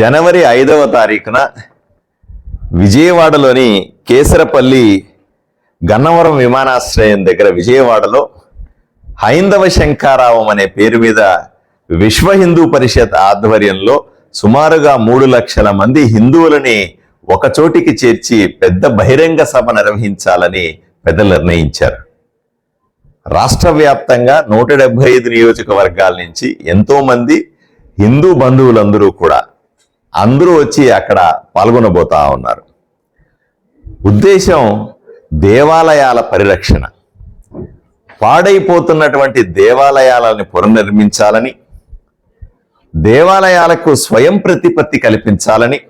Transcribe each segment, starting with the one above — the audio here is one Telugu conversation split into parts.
జనవరి 5వ తారీఖున విజయవాడలోని కేసరపల్లి గన్నవరం విమానాశ్రయం దగ్గర విజయవాడలో హైందవ శంఖారావం అనే పేరు మీద విశ్వ హిందూ పరిషత్ ఆధ్వర్యంలో సుమారుగా 3 లక్షల మంది హిందువులని ఒక చోటికి చేర్చి పెద్ద బహిరంగ సభ నిర్వహించాలని పెద్దలు నిర్ణయించారు. రాష్ట్ర వ్యాప్తంగా 175 నియోజకవర్గాల నుంచి ఎంతో మంది హిందూ బంధువులందరూ కూడా అందరూ వచ్చి అక్కడ పాల్గొనబోతా ఉన్నారు. ఉద్దేశం దేవాలయాల పరిరక్షణ, పాడైపోతున్నటువంటి దేవాలయాలను పునర్నిర్మించాలని, దేవాలయాలకు స్వయం ప్రతిపత్తి కల్పించాలని,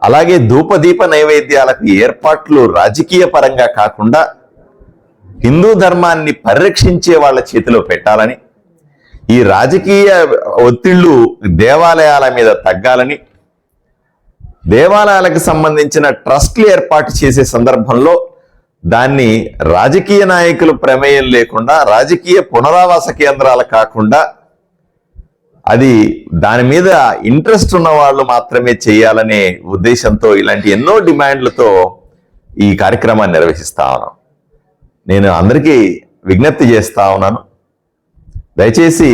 అలాగే ధూపదీప నైవేద్యాలకు ఏర్పాట్లు రాజకీయ పరంగా కాకుండా హిందూ ధర్మాన్ని పరిరక్షించే వాళ్ళ చేతిలో పెట్టాలని, ఈ రాజకీయ ఒత్తిళ్లు దేవాలయాల మీద తగ్గాలని, దేవాలయాలకు సంబంధించిన ట్రస్ట్లు ఏర్పాటు చేసే సందర్భంలో దాన్ని రాజకీయ నాయకులు ప్రమేయం లేకుండా, రాజకీయ పునరావాస కేంద్రాలు కాకుండా అది దాని మీద ఇంట్రెస్ట్ ఉన్న వాళ్ళు మాత్రమే చేయాలనే ఉద్దేశంతో ఇలాంటి ఎన్నో డిమాండ్లతో ఈ కార్యక్రమాన్ని నిర్వహిస్తా ఉన్నాం. నేను అందరికీ విజ్ఞప్తి చేస్తా ఉన్నాను, దయచేసి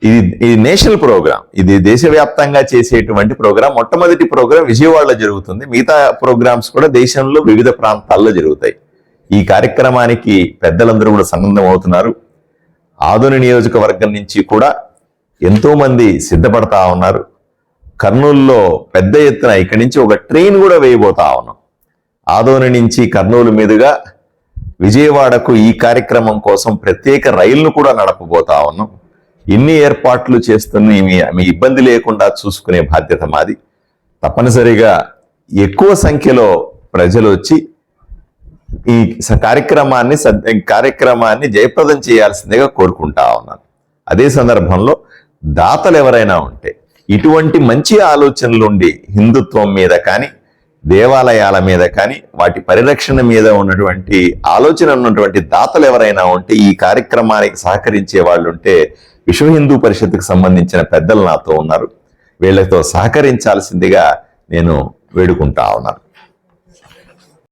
ఇది నేషనల్ ప్రోగ్రాం, ఇది దేశవ్యాప్తంగా చేసేటువంటి ప్రోగ్రాం. మొట్టమొదటి ప్రోగ్రాం విజయవాడలో జరుగుతుంది, మిగతా ప్రోగ్రామ్స్ కూడా దేశంలో వివిధ ప్రాంతాల్లో జరుగుతాయి. ఈ కార్యక్రమానికి పెద్దలందరూ కూడా సంబంధం అవుతున్నారు. ఆదోని నియోజకవర్గం నుంచి కూడా ఎంతో మంది సిద్ధపడతా ఉన్నారు. కర్నూలులో పెద్ద ఎత్తున ఇక్కడి నుంచి ఒక ట్రైన్ కూడా వేయబోతా ఉన్నాం. ఆదోని నుంచి కర్నూలు మీదుగా విజయవాడకు ఈ కార్యక్రమం కోసం ప్రత్యేక రైలును కూడా నడపబోతా ఉన్నాం. ఇన్ని ఏర్పాట్లు చేస్తున్న మీ ఇబ్బంది లేకుండా చూసుకునే బాధ్యత మాది. తప్పనిసరిగా ఎక్కువ సంఖ్యలో ప్రజలు వచ్చి ఈ కార్యక్రమాన్ని జయప్రదం చేయాల్సిందిగా కోరుకుంటా ఉన్నాను. అదే సందర్భంలో దాతలు ఎవరైనా ఉంటే, ఇటువంటి మంచి ఆలోచనలు ఉండి హిందుత్వం మీద కానీ, దేవాలయాల మీద కానీ, వాటి పరిరక్షణ మీద ఉన్నటువంటి ఆలోచన ఉన్నటువంటి దాతలు ఎవరైనా ఉంటే, ఈ కార్యక్రమానికి సహకరించే వాళ్ళు ఉంటే, విశ్వ హిందూ పరిషత్తుకు సంబంధించిన పెద్దలు నాతో ఉన్నారు, వీళ్ళతో సహకరించాల్సిందిగా నేను వేడుకుంటా ఉన్నాను.